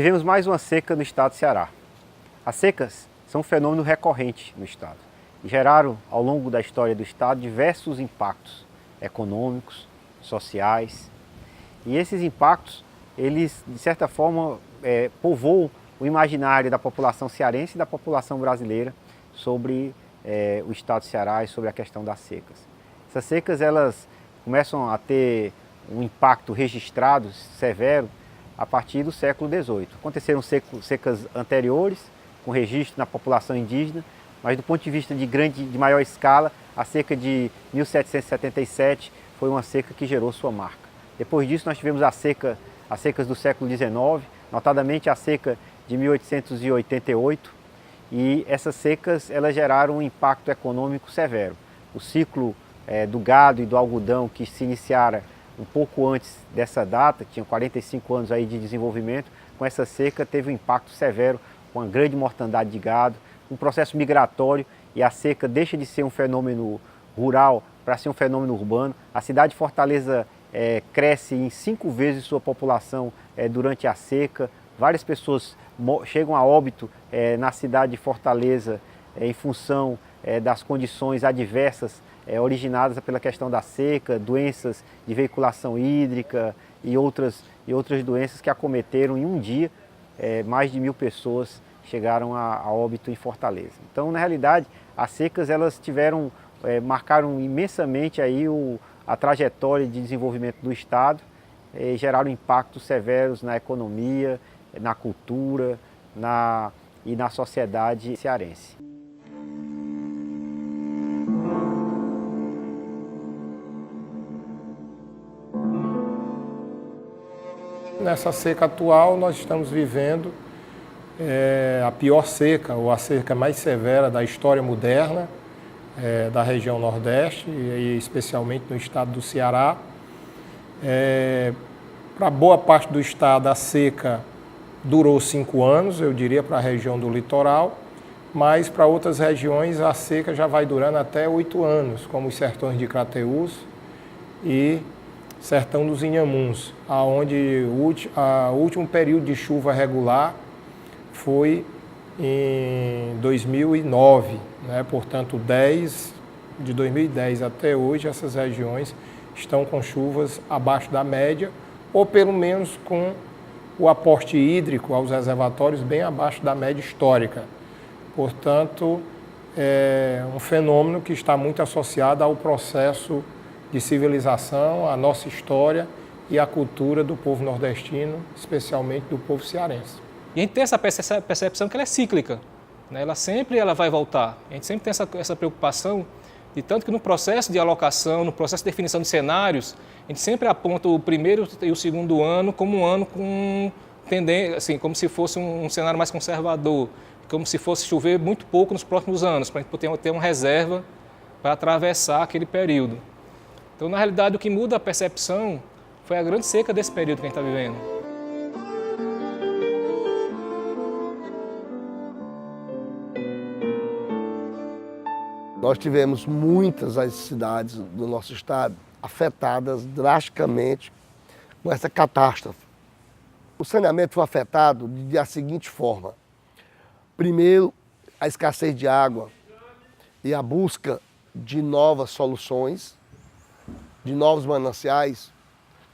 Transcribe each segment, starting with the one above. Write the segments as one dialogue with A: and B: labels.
A: Vivemos mais uma seca no estado do Ceará. As secas são um fenômeno recorrente no estado e geraram, ao longo da história do estado, diversos impactos econômicos, sociais. E esses impactos, eles, de certa forma, povoam o imaginário da população cearense e da população brasileira sobre o estado do Ceará e sobre a questão das secas. Essas secas, elas começam a ter um impacto registrado severo a partir do século XVIII. Aconteceram secas anteriores, com registro na população indígena, mas do ponto de vista de maior escala, a seca de 1777 foi uma seca que gerou sua marca. Depois disso nós tivemos as secas do século XIX, notadamente a seca de 1888, e essas secas elas geraram um impacto econômico severo. O ciclo do gado e do algodão, que se iniciara um pouco antes dessa data, tinha 45 anos aí de desenvolvimento, com essa seca teve um impacto severo, com uma grande mortandade de gado, um processo migratório, e a seca deixa de ser um fenômeno rural para ser um fenômeno urbano. A cidade de Fortaleza cresce em 5 vezes sua população durante a seca. Várias pessoas chegam a óbito na cidade de Fortaleza em função das condições adversas originadas pela questão da seca, doenças de veiculação hídrica e outras doenças que acometeram em um dia. Mais de 1000 pessoas chegaram a óbito em Fortaleza. Então, na realidade, as secas elas marcaram imensamente aí a trajetória de desenvolvimento do estado, geraram impactos severos na economia, na cultura e na sociedade cearense.
B: Nessa seca atual, nós estamos vivendo a pior seca, ou a seca mais severa da história moderna da região Nordeste, e especialmente no estado do Ceará. Para boa parte do estado, a seca durou 5 anos, eu diria, para a região do litoral, mas para outras regiões a seca já vai durando até 8 anos, como os sertões de Crateús e Sertão dos Inhamuns, onde o último período de chuva regular foi em 2009, né? Portanto, de 2010 até hoje, essas regiões estão com chuvas abaixo da média, ou pelo menos com o aporte hídrico aos reservatórios bem abaixo da média histórica. Portanto, é um fenômeno que está muito associado ao processo de civilização, à nossa história e à cultura do povo nordestino, especialmente do povo cearense.
C: E a gente tem essa percepção que ela é cíclica, né? Ela vai voltar. A gente sempre tem essa preocupação, de tanto que no processo de alocação, no processo de definição de cenários, a gente sempre aponta o primeiro e o segundo ano como um ano com tendência, assim, como se fosse um cenário mais conservador, como se fosse chover muito pouco nos próximos anos, para a gente poder ter uma reserva para atravessar aquele período. Então, na realidade, o que muda a percepção foi a grande seca desse período que a gente está vivendo.
D: Nós tivemos muitas as cidades do nosso estado afetadas drasticamente com essa catástrofe. O saneamento foi afetado da seguinte forma. Primeiro, a escassez de água e a busca de novas soluções, de novos mananciais,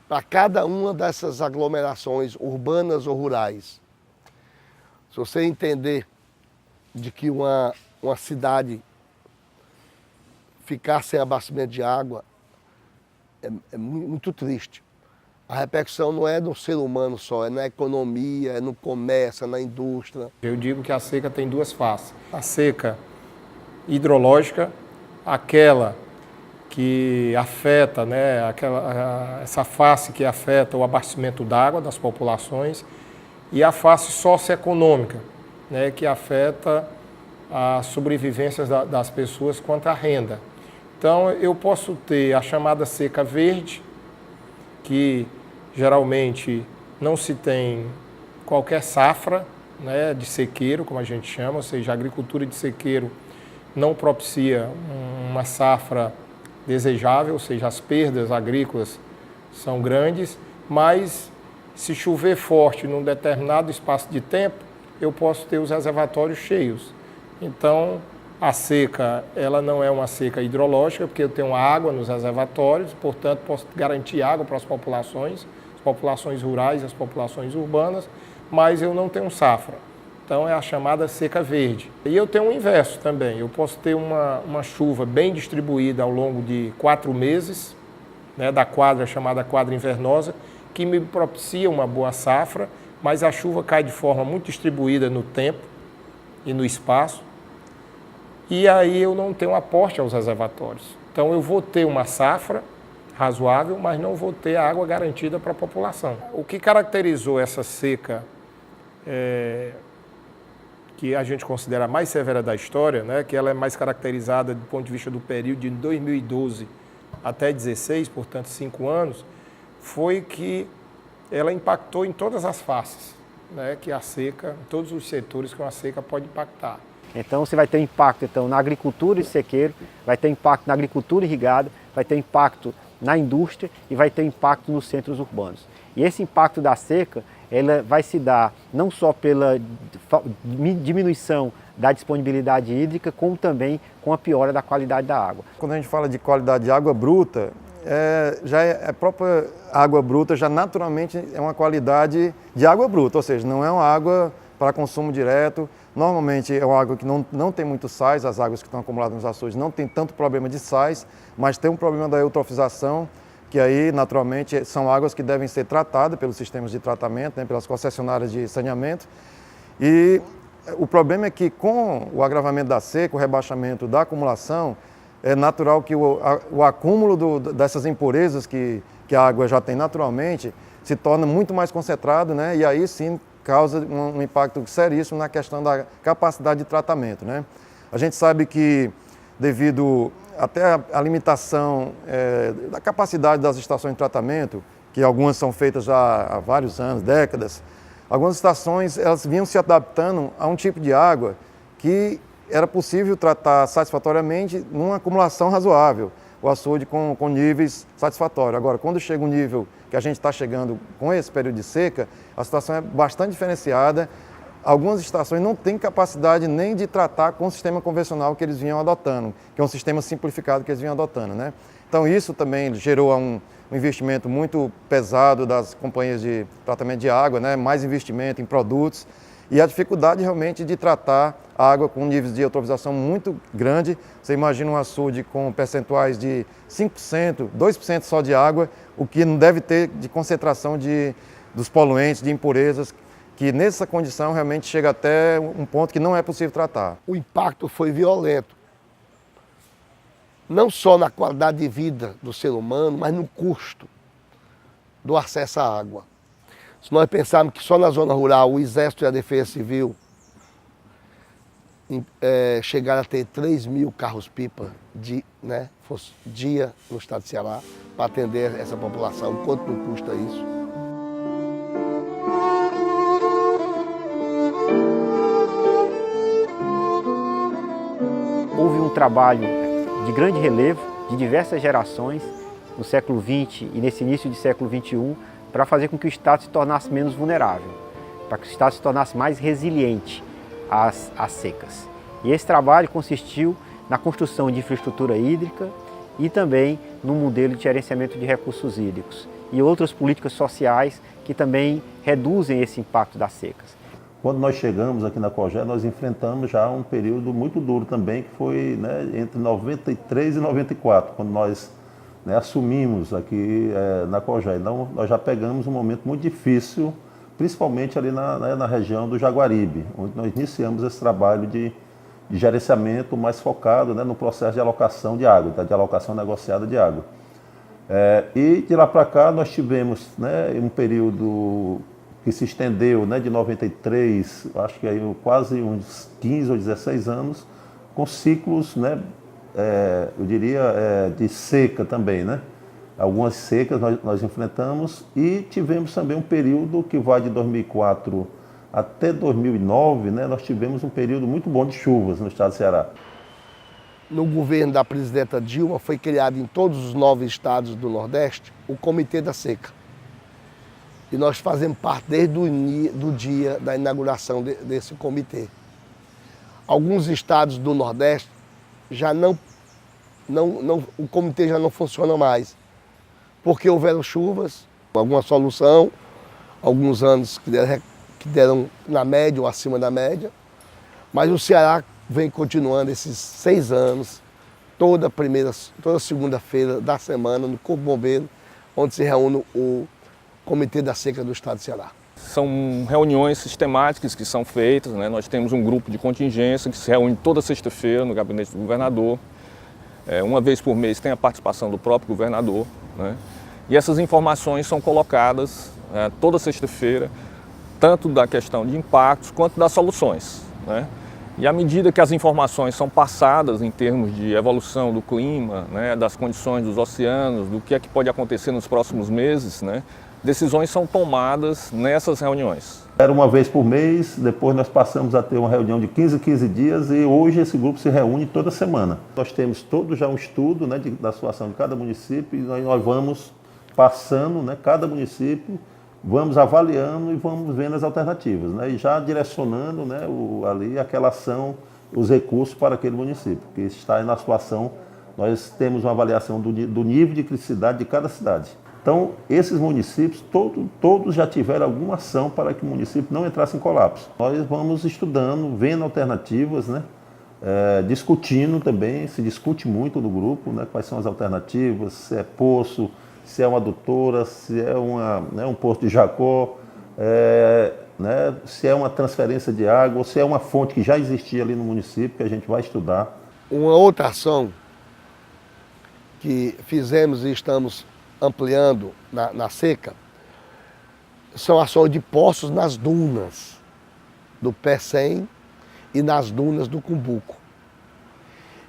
D: para cada uma dessas aglomerações urbanas ou rurais. Se você entender de que uma cidade ficar sem abastecimento de água é muito triste. A repercussão não é no ser humano só, é na economia, é no comércio, é na indústria.
B: Eu digo que a seca tem 2 faces. A seca hidrológica, aquela que afeta, né, essa face que afeta o abastecimento d'água das populações, e a face socioeconômica, né, que afeta a sobrevivência das pessoas quanto à renda. Então, eu posso ter a chamada seca verde, que geralmente não se tem qualquer safra, né, de sequeiro, como a gente chama, ou seja, a agricultura de sequeiro não propicia uma safra desejável, ou seja, as perdas agrícolas são grandes, mas Se chover forte num determinado espaço de tempo, eu posso ter os reservatórios cheios. Então, a seca, ela não é uma seca hidrológica, porque eu tenho água nos reservatórios, portanto, posso garantir água para as populações rurais, as populações urbanas, mas eu não tenho safra. Então, é a chamada seca verde. E eu tenho o inverso também. Eu posso ter uma chuva bem distribuída ao longo de 4 meses, né, da quadra chamada quadra invernosa, que me propicia uma boa safra, mas a chuva cai de forma muito distribuída no tempo e no espaço, e aí eu não tenho aporte aos reservatórios. Então, eu vou ter uma safra razoável, mas não vou ter a água garantida para a população. O que caracterizou essa seca que a gente considera a mais severa da história, né, que ela é mais caracterizada do ponto de vista do período de 2012 até 2016, portanto 5 anos, foi que ela impactou em todas as faces, né, que a seca, em todos os setores que uma seca pode impactar.
A: Então você vai ter impacto na agricultura e sequeiro, vai ter impacto na agricultura irrigada, vai ter impacto na indústria e vai ter impacto nos centros urbanos. E esse impacto da seca, ela vai se dar não só pela diminuição da disponibilidade hídrica, como também com a piora da qualidade da água.
E: Quando a gente fala de qualidade de água bruta, a própria água bruta já naturalmente é uma qualidade de água bruta, ou seja, não é uma água para consumo direto. Normalmente é uma água que não tem muito sais, as águas que estão acumuladas nos açudes não tem tanto problema de sais, mas tem um problema da eutrofização, que aí naturalmente são águas que devem ser tratadas pelos sistemas de tratamento, né, pelas concessionárias de saneamento. E o problema é que com o agravamento da seca, o rebaixamento da acumulação, é natural que o acúmulo dessas impurezas que a água já tem naturalmente se torna muito mais concentrado, né, e aí sim causa um impacto seríssimo na questão da capacidade de tratamento, né? A gente sabe que devido até a limitação da capacidade das estações de tratamento, que algumas são feitas já há vários anos, décadas, algumas estações elas vinham se adaptando a um tipo de água que era possível tratar satisfatoriamente numa acumulação razoável, o açude com níveis satisfatórios. Agora, quando chega um nível que a gente está chegando com esse período de seca, a situação é bastante diferenciada. Algumas estações não têm capacidade nem de tratar com o sistema convencional que eles vinham adotando, que é um sistema simplificado que eles vinham adotando, né? Então isso também gerou um investimento muito pesado das companhias de tratamento de água, né? Mais investimento em produtos e a dificuldade realmente de tratar a água com níveis de eutrofização muito grande. Você imagina um açude com percentuais de 5%, 2% só de água, o que não deve ter de concentração dos poluentes, de impurezas, que nessa condição realmente chega até um ponto que não é possível tratar.
D: O impacto foi violento, não só na qualidade de vida do ser humano, mas no custo do acesso à água. Se nós pensarmos que só na zona rural o Exército e a Defesa Civil chegaram a ter 3.000 carros-pipa dia no estado de Ceará para atender essa população, quanto não custa isso?
A: Houve um trabalho de grande relevo, de diversas gerações, no século XX e nesse início de século XXI, para fazer com que o Estado se tornasse menos vulnerável, para que o Estado se tornasse mais resiliente às secas. E esse trabalho consistiu na construção de infraestrutura hídrica e também no modelo de gerenciamento de recursos hídricos e outras políticas sociais que também reduzem esse impacto das secas.
F: Quando nós chegamos aqui na COGÉ, nós enfrentamos já um período muito duro também, que foi, né, entre 93 e 94, quando nós, né, assumimos aqui na COGÉ. Então, nós já pegamos um momento muito difícil, principalmente ali na região do Jaguaribe, onde nós iniciamos esse trabalho de gerenciamento mais focado, né, no processo de alocação de água, tá, de alocação negociada de água. E de lá para cá nós tivemos, né, um período que se estendeu, né, de 93, acho que aí quase uns 15 ou 16 anos, com ciclos, né, eu diria, de seca também, né? Algumas secas nós enfrentamos e tivemos também um período que vai de 2004 até 2009, né, nós tivemos um período muito bom de chuvas no estado do Ceará.
D: No governo da presidenta Dilma foi criado em todos os 9 estados do Nordeste o Comitê da Seca. E nós fazemos parte desde do dia da inauguração desse comitê. Alguns estados do Nordeste já o comitê já não funciona mais, porque houveram chuvas, alguma solução, alguns anos que deram na média ou acima da média, mas o Ceará vem continuando esses 6 anos, toda segunda-feira da semana, no Corpo Bombeiro, onde se reúne o Comitê da Seca do Estado do Ceará.
G: São reuniões sistemáticas que são feitas, né? Nós temos um grupo de contingência que se reúne toda sexta-feira no gabinete do governador. Uma vez por mês tem a participação do próprio governador, né? E essas informações são colocadas toda sexta-feira, tanto da questão de impactos quanto das soluções, né? E à medida que as informações são passadas em termos de evolução do clima, né, das condições dos oceanos, do que é que pode acontecer nos próximos meses, né, decisões são tomadas nessas reuniões.
F: Era uma vez por mês, depois nós passamos a ter uma reunião de 15 dias e hoje esse grupo se reúne toda semana. Nós temos todo já um estudo, né, da situação de cada município e nós vamos passando, né, cada município, vamos avaliando e vamos vendo as alternativas, né, e já direcionando, né, ali aquela ação, os recursos para aquele município, que está na situação, nós temos uma avaliação do nível de criticidade de cada cidade. Então, esses municípios, todos já tiveram alguma ação para que o município não entrasse em colapso. Nós vamos estudando, vendo alternativas, né? Discutindo também, se discute muito no grupo, né? Quais são as alternativas, se é poço, se é uma adutora, se é um poço de Jacó, né? Se é uma transferência de água, ou se é uma fonte que já existia ali no município, que a gente vai estudar.
D: Uma outra ação que fizemos e estamos ampliando na seca, são ações de poços nas dunas do Pecém e nas dunas do Cumbuco.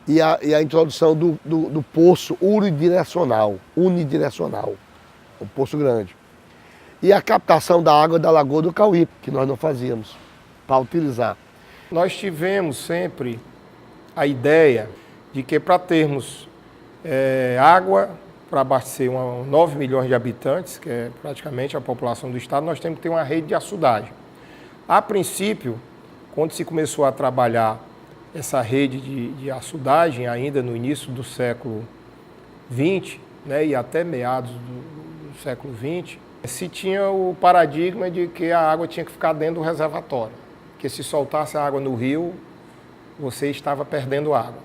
D: E a introdução do poço unidirecional, um poço grande. E a captação da água da Lagoa do Cauípe, que nós não fazíamos, para utilizar.
B: Nós tivemos sempre a ideia de que para termos água, para abastecer 9 milhões de habitantes, que é praticamente a população do estado, nós temos que ter uma rede de açudagem. A princípio, quando se começou a trabalhar essa rede de açudagem, ainda no início do século XX, né, e até meados do século XX, se tinha o paradigma de que a água tinha que ficar dentro do reservatório, que se soltasse a água no rio, você estava perdendo água.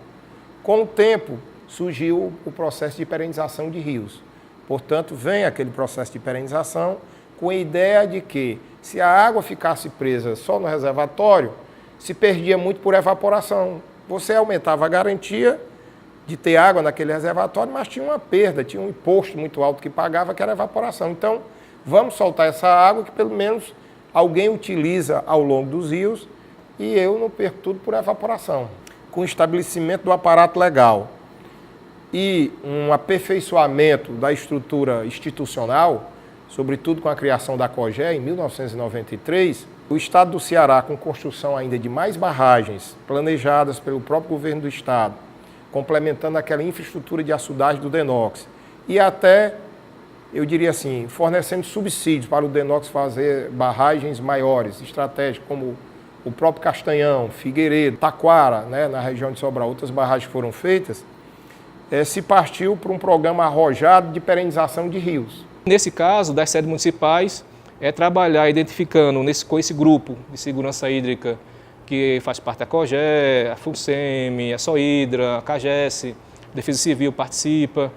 B: Com o tempo, surgiu o processo de perenização de rios. Portanto, vem aquele processo de perenização com a ideia de que, se a água ficasse presa só no reservatório, se perdia muito por evaporação. Você aumentava a garantia de ter água naquele reservatório, mas tinha uma perda, tinha um imposto muito alto que pagava, que era a evaporação. Então, vamos soltar essa água que pelo menos alguém utiliza ao longo dos rios e eu não perco tudo por evaporação. Com o estabelecimento do aparato legal e um aperfeiçoamento da estrutura institucional, sobretudo com a criação da COGÉ em 1993, o estado do Ceará, com construção ainda de mais barragens planejadas pelo próprio governo do estado, complementando aquela infraestrutura de açudagem do DENOX, e até, eu diria assim, fornecendo subsídios para o DENOX fazer barragens maiores, estratégicas, como o próprio Castanhão, Figueiredo, Taquara, né, na região de Sobral, outras barragens que foram feitas, se partiu para um programa arrojado de perenização de rios.
C: Nesse caso, das sedes municipais, é trabalhar identificando com esse grupo de segurança hídrica que faz parte da COGÉ, a FUNSEMI, a SOHIDRA, a CAGES, a Defesa Civil participa,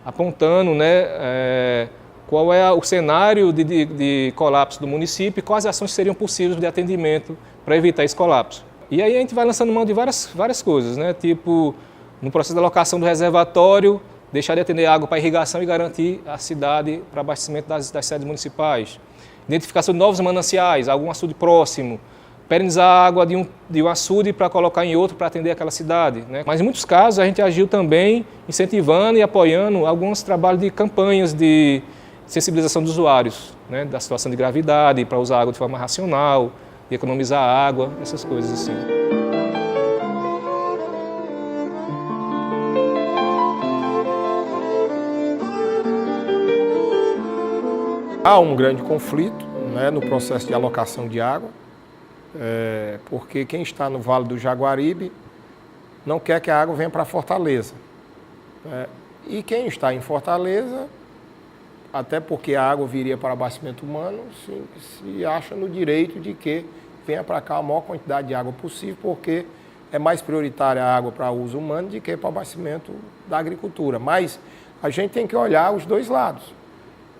C: apontando, né, qual é o cenário de colapso do município e quais ações seriam possíveis de atendimento para evitar esse colapso. E aí a gente vai lançando mão de várias coisas, né, tipo, no processo da alocação do reservatório, deixar de atender água para irrigação e garantir a cidade para abastecimento das sedes municipais. Identificação de novos mananciais, algum açude próximo, perenizar a água de um açude para colocar em outro para atender aquela cidade, né? Mas em muitos casos a gente agiu também incentivando e apoiando alguns trabalhos de campanhas de sensibilização dos usuários, né? Da situação de gravidade, para usar água de forma racional, de economizar água, essas coisas assim.
B: Há um grande conflito, né, no processo de alocação de água, porque quem está no Vale do Jaguaribe não quer que a água venha para Fortaleza. E quem está em Fortaleza, até porque a água viria para abastecimento humano, se acha no direito de que venha para cá a maior quantidade de água possível, porque é mais prioritária a água para uso humano do que para abastecimento da agricultura. Mas a gente tem que olhar os dois lados.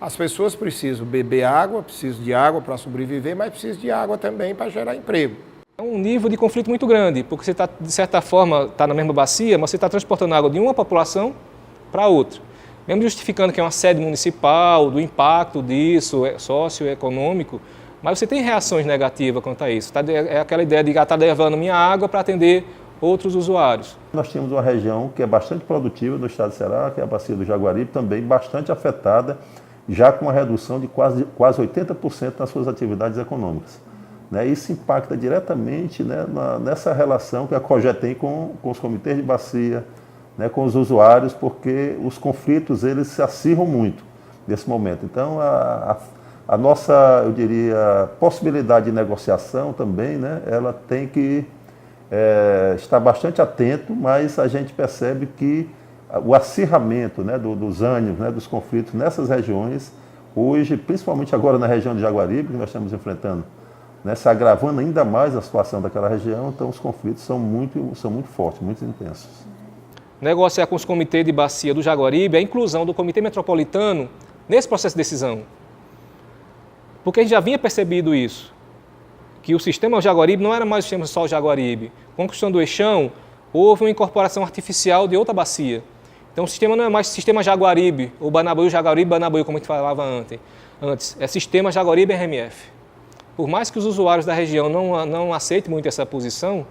B: As pessoas precisam beber água, precisam de água para sobreviver, mas precisam de água também para gerar emprego.
C: É um nível de conflito muito grande, porque você está, de certa forma, está na mesma bacia, mas você está transportando água de uma população para outra. Mesmo justificando que é uma sede municipal, do impacto disso, socioeconômico, mas você tem reações negativas quanto a isso. É aquela ideia de estar levando minha água para atender outros usuários.
F: Nós temos uma região que é bastante produtiva no estado do Ceará, que é a bacia do Jaguaribe, também bastante afetada, já com uma redução de quase 80% nas suas atividades econômicas. Isso impacta diretamente, nessa relação que a COGE tem com os comitês de bacia, com os usuários, porque os conflitos eles se acirram muito nesse momento. Então, a nossa, eu diria, possibilidade de negociação também, ela tem que estar bastante atento, mas a gente percebe que o acirramento dos ânimos, dos conflitos nessas regiões, hoje, principalmente agora na região de Jaguaribe, que nós estamos enfrentando, se agravando ainda mais a situação daquela região, então os conflitos são muito fortes, muito intensos.
C: Negociar com os comitês de bacia do Jaguaribe a inclusão do Comitê Metropolitano nesse processo de decisão. Porque a gente já vinha percebido isso, que o sistema Jaguaribe não era mais o sistema só Jaguaribe. Com a construção do eixão, houve uma incorporação artificial de outra bacia. Então o sistema não é mais sistema Jaguaribe, ou Banabuí, Jaguaribe, Banabuí, como a gente falava antes. É sistema Jaguaribe RMF. Por mais que os usuários da região não aceitem muito essa posição,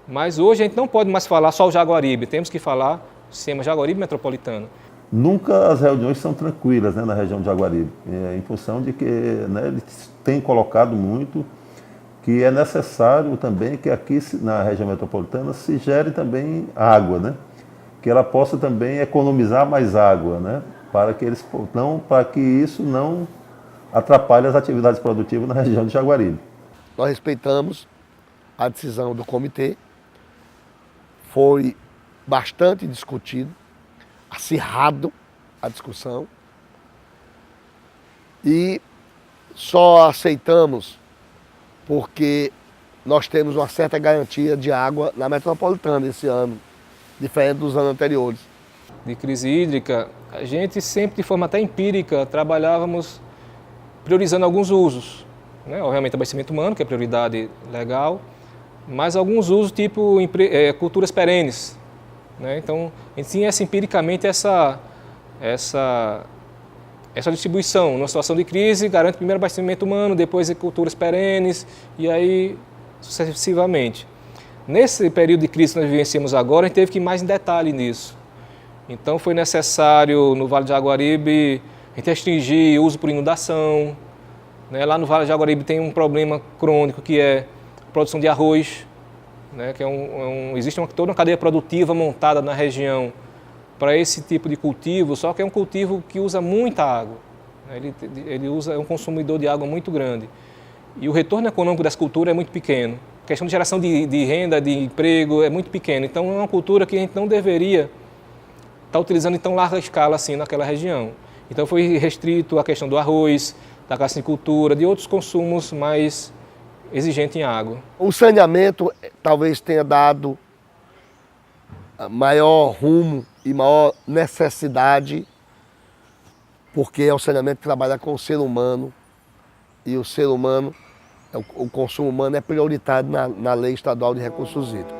C: mas hoje a gente não pode mais falar só o Jaguaribe, temos que falar o sistema Jaguaribe Metropolitano.
F: Nunca as reuniões são tranquilas na região de Jaguaribe, em função de que eles têm colocado muito que é necessário também que aqui na região metropolitana se gere também água, que ela possa também economizar mais água, para que isso não atrapalhe as atividades produtivas na região de Jaguaribe.
D: Nós respeitamos a decisão do comitê, foi bastante discutido, acirrado a discussão, e só aceitamos porque nós temos uma certa garantia de água na metropolitana esse ano, diferente dos anos anteriores.
C: De crise hídrica, a gente sempre, de forma até empírica, trabalhávamos priorizando alguns usos. Obviamente, abastecimento humano, que é prioridade legal, mas alguns usos tipo culturas perenes. Então, a gente tinha empiricamente essa distribuição. Numa situação de crise, garante primeiro abastecimento humano, depois culturas perenes e aí sucessivamente. Nesse período de crise que nós vivenciamos agora, a gente teve que ir mais em detalhe nisso. Então, foi necessário, no Vale do Jaguaribe, a gente restringir o uso por inundação. Lá no Vale do Jaguaribe tem um problema crônico que é a produção de arroz, que existe toda uma cadeia produtiva montada na região para esse tipo de cultivo, só que é um cultivo que usa muita água. É um consumidor de água muito grande. E o retorno econômico dessa cultura é muito pequeno. A questão de geração de renda, de emprego é muito pequena. Então, é uma cultura que a gente não deveria estar utilizando em tão larga escala assim naquela região. Então, foi restrito a questão do arroz, da cassinicultura, de outros consumos mais exigentes em água.
D: O saneamento talvez tenha dado maior rumo e maior necessidade, porque é o saneamento que trabalha com o ser humano, e o ser humano, o consumo humano é prioritário na Lei Estadual de Recursos Hídricos.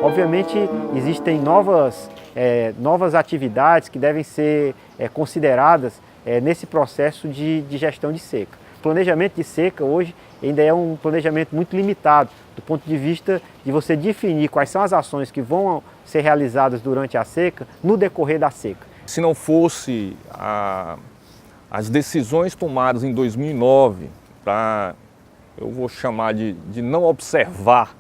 A: Obviamente, existem novas atividades que devem ser consideradas nesse processo de gestão de seca. O planejamento de seca hoje ainda é um planejamento muito limitado, do ponto de vista de você definir quais são as ações que vão ser realizadas durante a seca, no decorrer da seca.
G: Se não fosse as decisões tomadas em 2009 para, eu vou chamar de não observar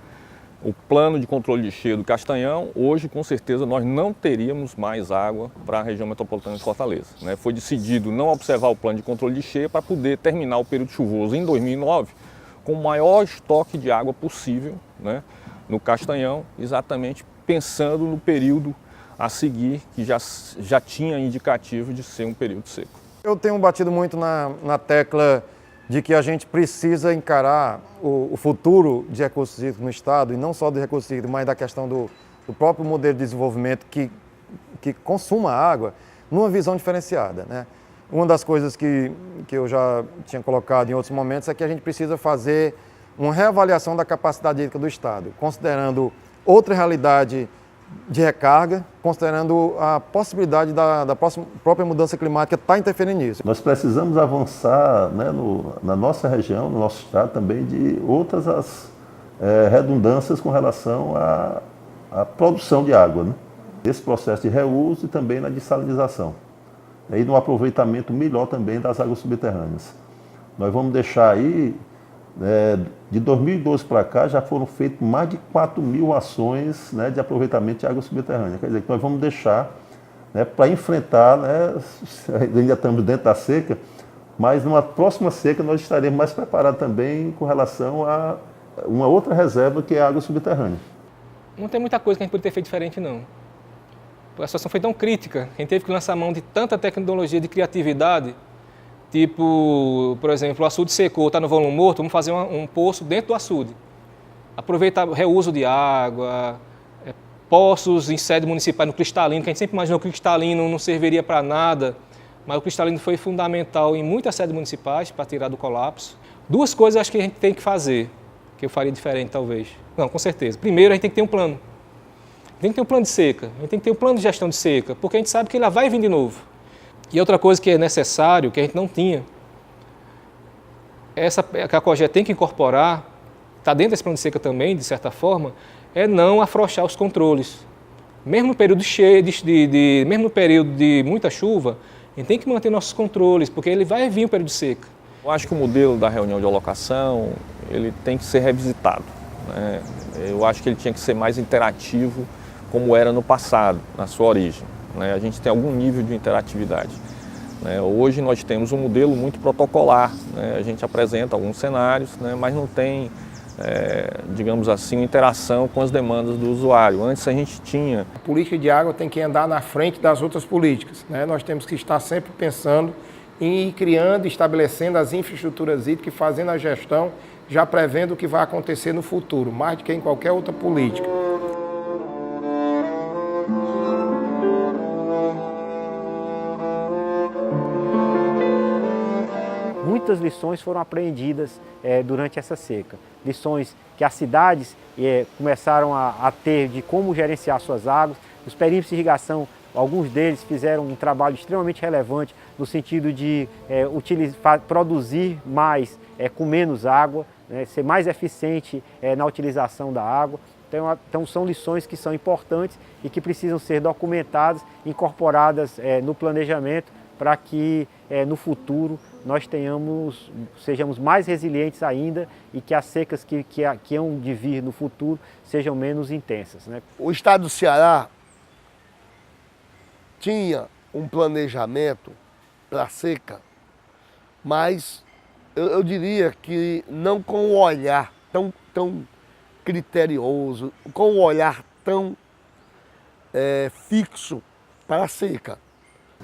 G: o plano de controle de cheia do Castanhão, hoje com certeza nós não teríamos mais água para a região metropolitana de Fortaleza, né? Foi decidido não observar o plano de controle de cheia para poder terminar o período chuvoso em 2009 com o maior estoque de água possível, né, no Castanhão, exatamente pensando no período a seguir, que já tinha indicativo de ser um período seco.
E: Eu tenho batido muito na tecla de que a gente precisa encarar o futuro de recursos hídricos no Estado, e não só de recursos hídricos, mas da questão do próprio modelo de desenvolvimento que consuma água, numa visão diferenciada, né? Uma das coisas que eu já tinha colocado em outros momentos é que a gente precisa fazer uma reavaliação da capacidade hídrica do Estado, considerando outra realidade de recarga, considerando a possibilidade da própria mudança climática estar interferindo nisso.
F: Nós precisamos avançar, né, na nossa região, no nosso estado também, de outras redundâncias com relação à produção de água, né? Esse processo de reuso e também na dessalinização. E no aproveitamento melhor também das águas subterrâneas. Nós vamos deixar aí, de 2012 para cá, já foram feitas mais de 4.000 ações, né, de aproveitamento de água subterrânea. Quer dizer, que nós vamos deixar, né, para enfrentar, né, ainda estamos dentro da seca, mas numa próxima seca nós estaremos mais preparados também com relação a uma outra reserva que é a água subterrânea.
C: Não tem muita coisa que a gente pode ter feito diferente, não. A situação foi tão crítica, a gente teve que lançar mão de tanta tecnologia de criatividade, tipo, por exemplo, o açude secou, está no volume morto, vamos fazer um poço dentro do açude. Aproveitar o reuso de água, poços em sede municipal no cristalino, que a gente sempre imaginou que o cristalino não serviria para nada, mas o cristalino foi fundamental em muitas sedes municipais para tirar do colapso. Duas coisas acho que a gente tem que fazer, que eu faria diferente talvez. Não, com certeza. Primeiro, a gente tem que ter um plano. Tem que ter um plano de seca, a gente tem que ter um plano de gestão de seca, porque a gente sabe que ele vai vir de novo. E outra coisa que é necessário, que a gente não tinha, que a COGE tem que incorporar, está dentro desse plano de seca também, de certa forma, é não afrouxar os controles. Mesmo no período cheio, mesmo no período de muita chuva, a gente tem que manter nossos controles, porque ele vai vir o período de seca.
G: Eu acho que o modelo da reunião de alocação, ele tem que ser revisitado, né? Eu acho que ele tinha que ser mais interativo, como era no passado, na sua origem, né? A gente tem algum nível de interatividade, né? Hoje nós temos um modelo muito protocolar, né? A gente apresenta alguns cenários, né? Mas não tem, digamos assim, uma interação com as demandas do usuário. Antes a gente tinha...
B: A política de água tem que andar na frente das outras políticas, né? Nós temos que estar sempre pensando em ir criando, estabelecendo as infraestruturas hídricas e fazendo a gestão, já prevendo o que vai acontecer no futuro, mais do que em qualquer outra política.
A: Muitas lições foram aprendidas durante essa seca. Lições que as cidades começaram a ter de como gerenciar suas águas. Os perímetros de irrigação, alguns deles fizeram um trabalho extremamente relevante no sentido de produzir mais com menos água, né, ser mais eficiente na utilização da água. Então são lições que são importantes e que precisam ser documentadas, incorporadas no planejamento para que no futuro nós sejamos mais resilientes ainda e que as secas que hão de vir no futuro sejam menos intensas, né?
D: O estado do Ceará tinha um planejamento para a seca, mas eu diria que não com um olhar tão criterioso, com um olhar tão fixo para a seca.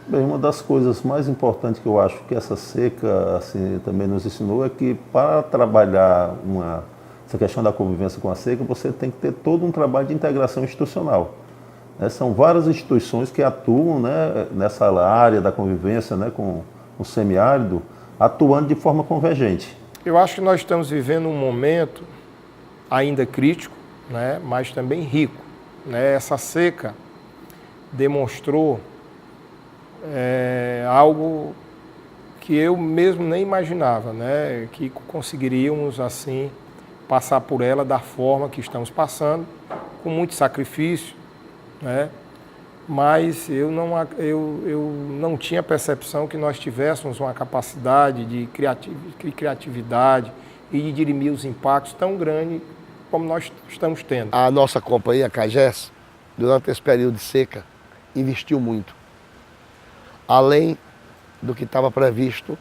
F: Bem, uma das coisas mais importantes que eu acho que essa seca assim, também nos ensinou é que para trabalhar essa questão da convivência com a seca, você tem que ter todo um trabalho de integração institucional. São várias instituições que atuam, né, nessa área da convivência, né, com o semiárido, atuando de forma convergente.
B: Eu acho que nós estamos vivendo um momento ainda crítico, né, mas também rico, né? Essa seca demonstrou algo que eu mesmo nem imaginava, né, que conseguiríamos assim passar por ela da forma que estamos passando, com muito sacrifício, né? Mas eu não tinha percepção que nós tivéssemos uma capacidade de criatividade e de dirimir os impactos tão grande como nós estamos tendo.
D: A nossa companhia, a CAGES, durante esse período de seca, investiu muito. Além do que estava previsto,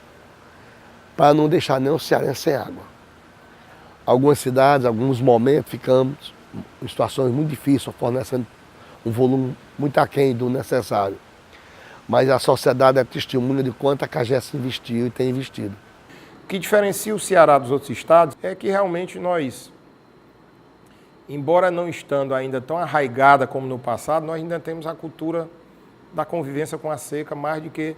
D: para não deixar nenhum cearense sem água. Algumas cidades, alguns momentos, ficamos em situações muito difíceis, fornecendo um volume muito aquém do necessário. Mas a sociedade é testemunha de quanto a CAGES investiu e tem investido.
B: O que diferencia o Ceará dos outros estados é que realmente nós, embora não estando ainda tão arraigada como no passado, nós ainda temos a cultura da convivência com a seca mais do que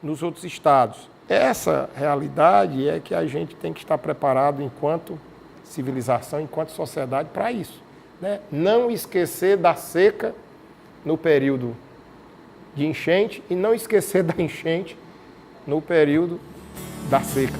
B: nos outros estados. Essa realidade é que a gente tem que estar preparado enquanto civilização, enquanto sociedade para isso, né? Não esquecer da seca no período de enchente e não esquecer da enchente no período da seca.